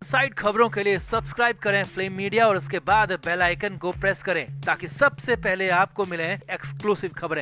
Side खबरों के लिए सब्सक्राइब करें फ्लेम मीडिया और उसके बाद बेल आइकन को प्रेस करें ताकि सबसे पहले आपको मिले एक्सक्लूसिव खबरें।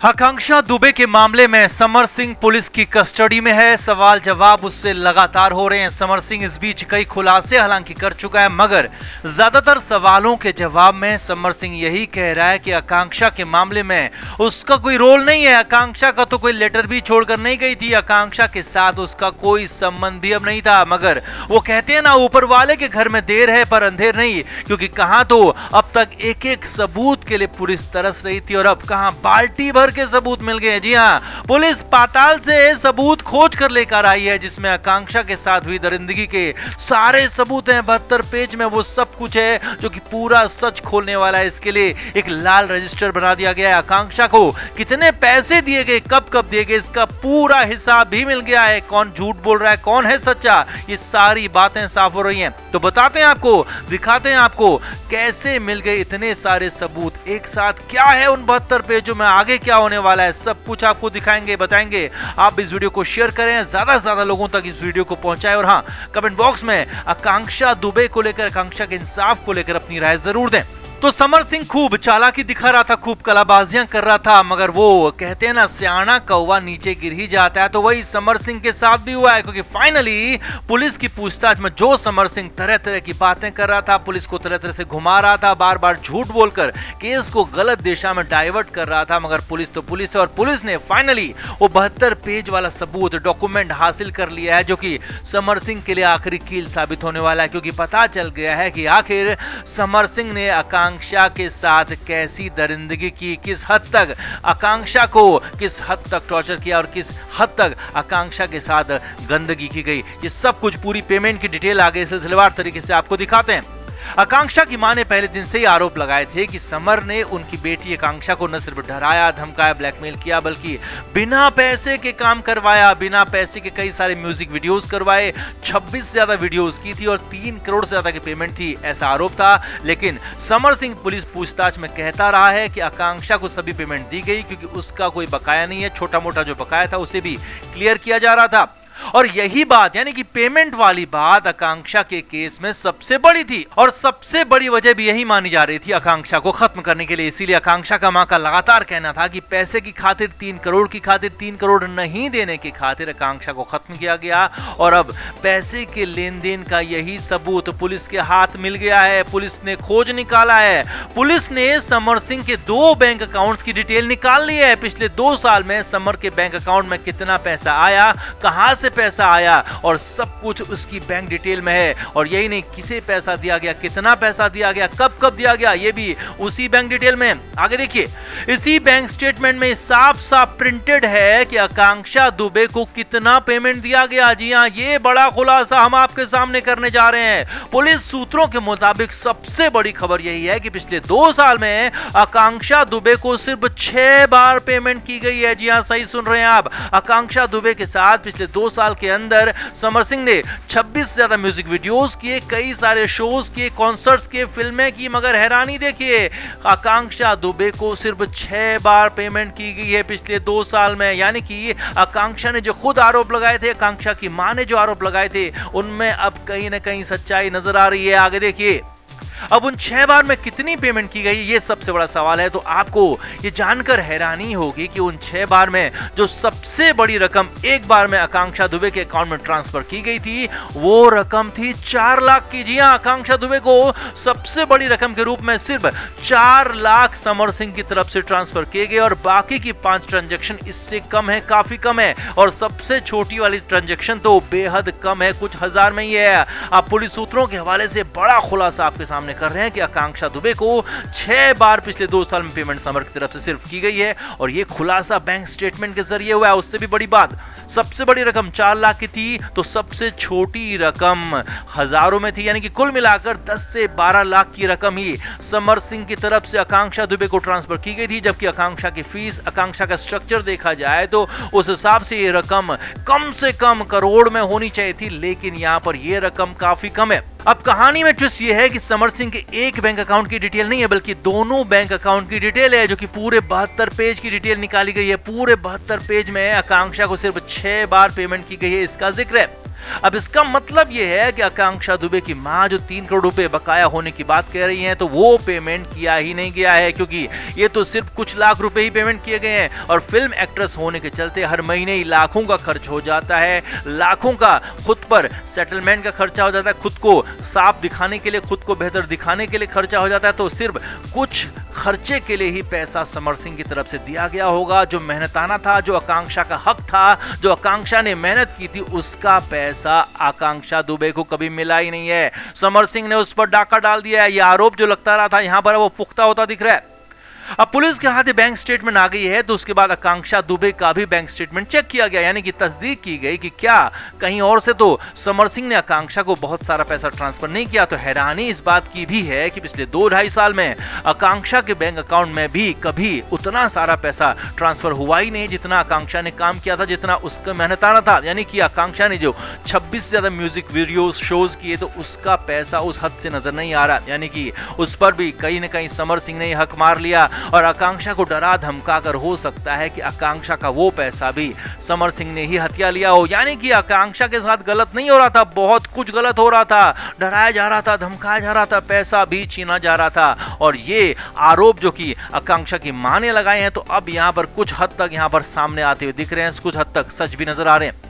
आकांक्षा दुबे के मामले में समर सिंह पुलिस की कस्टडी में है। सवाल जवाब उससे लगातार हो रहे हैं। समर सिंह इस बीच कई खुलासे हालांकि कर चुका है, मगर ज्यादातर सवालों के जवाब में समर सिंह यही कह रहा है कि आकांक्षा के मामले में उसका कोई रोल नहीं है। आकांक्षा का तो कोई लेटर भी छोड़कर नहीं गई थी, आकांक्षा के साथ उसका कोई संबंध भी अब नहीं था। मगर वो कहते हैं ना, ऊपर वाले के घर में देर है पर अंधेर नहीं, क्योंकि कहां तो अब तक एक एक सबूत के लिए पुलिस तरस रही थी और अब कहां बाल्टी भर के सबूत मिल गए। जी हां, पुलिस पाताल से सबूत खोज कर लेकर आई है जिसमें आकांक्षा के साथ हुई दरिंदगी के सारे सबूत हैं। 72 पेज में वो सब कुछ है जो कि पूरा सच खोलने वाला है। इसके लिए एक लाल रजिस्टर बना दिया गया है। आकांक्षा को कितने पैसे दिए गए, कब कब दिए गए, इसका पूरा हिसाब भी मिल गया है। कौन झूठ बोल रहा है, कौन है सच्चा, ये सारी बातें साफ हो रही हैं। तो बताते हैं आपको, दिखाते हैं आपको कैसे मिल गए इतने सारे सबूत एक साथ, क्या है उन 72 पेजों में, आगे क्या होने वाला है, सब कुछ आपको दिखाएंगे, बताएंगे। आप इस वीडियो को शेयर करें, ज्यादा से ज्यादा लोगों तक इस वीडियो को पहुंचाएं और हाँ, कमेंट बॉक्स में आकांक्षा दुबे को लेकर, आकांक्षा के इंसाफ को लेकर अपनी राय जरूर दें। तो समर सिंह खूब चालाकी दिखा रहा था, खूब कलाबाजियां कर रहा था, मगर वो कहते हैं ना, सियाना कौवा नीचे गिर ही जाता है। तो वही समर सिंह के साथ भी हुआ है, क्योंकि फाइनली पुलिस की पूछताछ में जो समर सिंह तरह तरह की बातें कर रहा था, पुलिस को तरह तरह से घुमा रहा था, बार बार झूठ बोलकर केस को गलत दिशा में डाइवर्ट कर रहा था, मगर पुलिस तो पुलिस है और पुलिस ने फाइनली वो 72 पेज वाला सबूत, डॉक्यूमेंट हासिल कर लिया है, जो कि समर सिंह के लिए आखिरी कील साबित होने वाला है। क्योंकि पता चल गया है कि आखिर समर सिंह ने आकांक्षा के साथ कैसी दरिंदगी की, किस हद तक आकांक्षा को किस हद तक टॉर्चर किया और किस हद तक आकांक्षा के साथ गंदगी की गई। ये सब कुछ पूरी पेमेंट की डिटेल आगे सिलसिलेवार तरीके से आपको दिखाते हैं। आकांक्षा की मां ने पहले दिन से ही आरोप लगाए थे कि समर ने उनकी बेटी आकांक्षा को न सिर्फ डराया, धमकाया, ब्लैकमेल किया, बल्कि बिना पैसे के काम करवाया, बिना पैसे के कई सारे म्यूजिक वीडियोस करवाए, 26 से ज्यादा वीडियोस की थी और 3 करोड़ से ज्यादा की पेमेंट थी, ऐसा आरोप था। लेकिन समर सिंह पुलिस पूछताछ में कहता रहा है कि आकांक्षा को सभी पेमेंट दी गई क्योंकि उसका कोई बकाया नहीं है, छोटा मोटा जो बकाया था उसे भी क्लियर किया जा रहा था। और यही बात, यानी कि पेमेंट वाली बात आकांक्षा के केस में सबसे बड़ी थी और सबसे बड़ी वजह भी यही मानी जा रही थी आकांक्षा को खत्म करने के लिए। इसीलिए आकांक्षा का मां का लगातार कहना था कि पैसे की खातिर, 3 करोड़ की खातिर, 3 करोड़ नहीं देने की खातिर आकांक्षा को खत्म किया गया। और अब पैसे के लेन देन का यही सबूत पुलिस के हाथ मिल गया है। पुलिस ने खोज निकाला है, पुलिस ने समर सिंह के 2 बैंक अकाउंट्स की डिटेल निकाल ली है। पिछले 2 साल में समर के बैंक अकाउंट में कितना पैसा आया, कहां से पैसा आया, और सब कुछ उसकी बैंक डिटेल में है। और यही नहीं, किसे पैसा दिया गया, कितना पैसा दिया गया, कब कब दिया गया, ये भी उसी बैंक डिटेल में। आगे देखिए, इसी बैंक स्टेटमेंट में साफ साफ प्रिंटेड है कि आकांक्षा दुबे को कितना पेमेंट दिया गया। जी हां, ये बड़ा खुलासा हम आपके सामने करने जा रहे हैं। पुलिस सूत्रों के मुताबिक सबसे बड़ी खबर यही है कि पिछले 2 साल में आकांक्षा दुबे को सिर्फ 6 बार पेमेंट की गई है। जी हां, सही सुन रहे हैं आप, आकांक्षा दुबे के साथ पिछले 2 साल के अंदर समर सिंह ने 26 से ज्यादा म्यूजिक वीडियोस किए, कई सारे शोज किए, कॉन्सर्ट्स किए, फिल्में की, मगर हैरानी देखिए, आकांक्षा दुबे को सिर्फ 6 बार पेमेंट की गई है पिछले 2 साल में। यानी कि आकांक्षा ने जो खुद आरोप लगाए थे, आकांक्षा की मां ने जो आरोप लगाए थे, उनमें अब कहीं ना कहीं सच्चाई नजर आ रही है। आगे देखिए, अब उन 6 बार में कितनी पेमेंट की गई, ये सबसे बड़ा सवाल है। तो आपको ये जानकर हैरानी होगी कि उन 6 बार में जो सबसे बड़ी रकम एक बार में आकांक्षा दुबे के अकाउंट में ट्रांसफर की गई थी, वो रकम थी 4 लाख की। जी हां, आकांक्षा दुबे को सबसे बड़ी रकम के रूप में सिर्फ 4 लाख समर सिंह की तरफ से ट्रांसफर किए गए और बाकी की 5 ट्रांजैक्शन इससे कम है, काफी कम है। और सबसे छोटी वाली ट्रांजैक्शन तो बेहद कम है, कुछ हजार में ही है। आप पुलिस सूत्रों के हवाले से बड़ा खुलासा आपके सामने कर रहे हैं कि आकांक्षा दुबे को 6 बार पिछले 2 साल में पेमेंट समर की तरफ से सिर्फ की गई है। और यह खुलासा बैंक स्टेटमेंट के जरिए हुआ है। उससे भी बड़ी बात, सबसे बड़ी रकम 4 लाख की थी, तो सबसे छोटी रकम हजारों में थी। यानी कि कुल मिलाकर 10 से 12 लाख की रकम ही समर सिंह की तरफ से आकांक्षा दुबे को ट्रांसफर की गई थी। जबकि आकांक्षा की फीस, आकांक्षा का स्ट्रक्चर देखा जाए तो उस हिसाब से यह रकम कम से कम करोड़ में होनी चाहिए थी, लेकिन यहां पर यह रकम काफी कम है। अब कहानी में ट्विस्ट ये है कि समर सिंह के एक बैंक अकाउंट की डिटेल नहीं है बल्कि दोनों बैंक अकाउंट की डिटेल है, जो कि पूरे 72 पेज की डिटेल निकाली गई है। पूरे 72 पेज में आकांक्षा को सिर्फ 6 बार पेमेंट की गई है, इसका जिक्र है। अब इसका मतलब यह है कि आकांक्षा दुबे की मां जो 3 करोड़ रुपए बकाया होने की बात कह रही हैं, तो वो पेमेंट किया ही नहीं गया है, क्योंकि ये तो सिर्फ कुछ लाख रुपए ही पेमेंट किए गए हैं। और फिल्म एक्ट्रेस होने के चलते हर महीने ही लाखों का खर्च हो जाता है, लाखों का खुद पर सेटलमेंट का खर्चा हो जाता है, खुद को साफ दिखाने के लिए, खुद को बेहतर दिखाने के लिए खर्चा हो जाता है। तो सिर्फ कुछ खर्चे के लिए ही पैसा समर सिंह की तरफ से दिया गया होगा। जो मेहनताना था, जो आकांक्षा का हक था, जो आकांक्षा ने मेहनत की थी, उसका पैसा आकांक्षा दुबे को कभी मिला ही नहीं है। समर सिंह ने उस पर डाका डाल दिया है। यह आरोप जो लगता रहा था यहां पर वो पुख्ता होता दिख रहा है। अब पुलिस के हाथ बैंक स्टेटमेंट आ गई है, तो उसके बाद आकांक्षा दुबे का भी बैंक स्टेटमेंट चेक किया गया, यानी कि तस्दीक की गई कि क्या कहीं और से तो समर सिंह ने आकांक्षा को बहुत सारा पैसा ट्रांसफर नहीं किया। तो हैरानी इस बात की भी है कि पिछले 2-2.5 साल में आकांक्षा के बैंक अकाउंट में भी कभी उतना सारा पैसा ट्रांसफर हुआ ही नहीं जितना आकांक्षा ने काम किया था, जितना उसका मेहनताना था। यानी कि आकांक्षा ने जो 26 से ज्यादा म्यूजिक वीडियोस शोज किए, तो उसका पैसा उस हद से नजर नहीं आ रहा। यानी कि उस पर भी कहीं ना कहीं समर सिंह ने हक मार लिया और आकांक्षा को डरा धमका कर हो सकता है कि आकांक्षा का वो पैसा भी समर सिंह ने ही हथिया लिया हो। यानी कि आकांक्षा के साथ गलत नहीं हो रहा था, बहुत कुछ गलत हो रहा था, डराया जा रहा था, धमकाया जा रहा था, पैसा भी छीना जा रहा था। और ये आरोप जो कि आकांक्षा की मां ने लगाए हैं, तो अब यहां पर कुछ हद तक यहां पर सामने आते हुए दिख रहे हैं, कुछ हद तक सच भी नजर आ रहे हैं।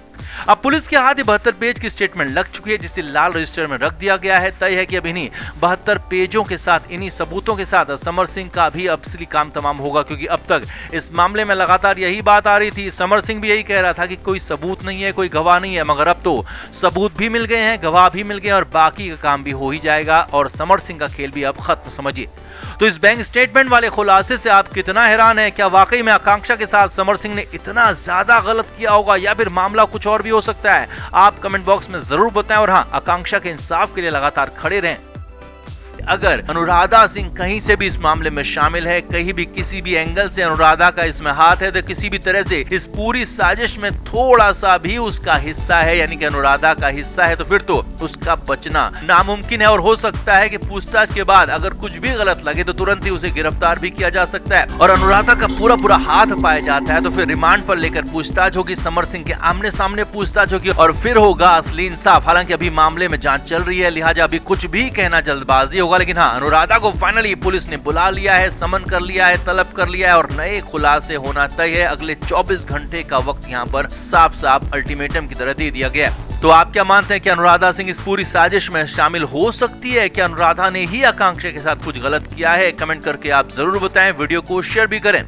अब पुलिस के हाथ 72 पेज की स्टेटमेंट लग चुकी है, जिसे लाल रजिस्टर में रख दिया गया है। तय है कि अब इन्हीं 72 पेजों के साथ, इन्हीं सबूतों के साथ समर सिंह का भी असली काम तमाम होगा, क्योंकि अब तक इस मामले में लगातार यही बात आ रही थी। समर सिंह भी यही कह रहा था कि कोई सबूत नहीं है, कोई गवाह नहीं है, मगर अब तो सबूत भी मिल गए हैं, गवाह भी मिल गए और बाकी का काम भी हो ही जाएगा और समर सिंह का खेल भी अब खत्म समझिए। तो इस बैंक स्टेटमेंट वाले खुलासे से आप कितना हैरान हैं? क्या वाकई में आकांक्षा के साथ समर सिंह ने इतना ज्यादा गलत किया होगा या फिर मामला कुछ और भी हो सकता है? आप कमेंट बॉक्स में जरूर बताएं और हाँ, आकांक्षा के इंसाफ के लिए लगातार खड़े रहें। अगर अनुराधा सिंह कहीं से भी इस मामले में शामिल है, कहीं भी किसी भी एंगल से अनुराधा का इसमें हाथ है, तो किसी भी तरह से इस पूरी साजिश में थोड़ा सा भी उसका हिस्सा है, यानी कि अनुराधा का हिस्सा है, तो फिर तो उसका बचना नामुमकिन है। और हो सकता है कि पूछताछ के बाद अगर कुछ भी गलत लगे तो तुरंत ही उसे गिरफ्तार भी किया जा सकता है और अनुराधा का पूरा हाथ पाया जाता है, तो फिर रिमांड पर लेकर पूछताछ होगी, समर सिंह के आमने सामने पूछताछ होगी और फिर होगा असली इंसाफ। हालांकि अभी मामले में जांच चल रही है, लिहाजा अभी कुछ भी कहना जल्दबाजी होगा। लेकिन हाँ, अनुराधा को फाइनली पुलिस ने बुला लिया है, समन कर लिया है, तलब कर लिया है और नए खुलासे होना तय है। अगले 24 घंटे का वक्त यहाँ पर साफ अल्टीमेटम की तरह दे दिया गया है। तो आप क्या मानते हैं कि अनुराधा सिंह इस पूरी साजिश में शामिल हो सकती है? क्या अनुराधा ने ही आकांक्षा के साथ कुछ गलत किया है? कमेंट करके आप जरूर बताएं, वीडियो को शेयर भी करें।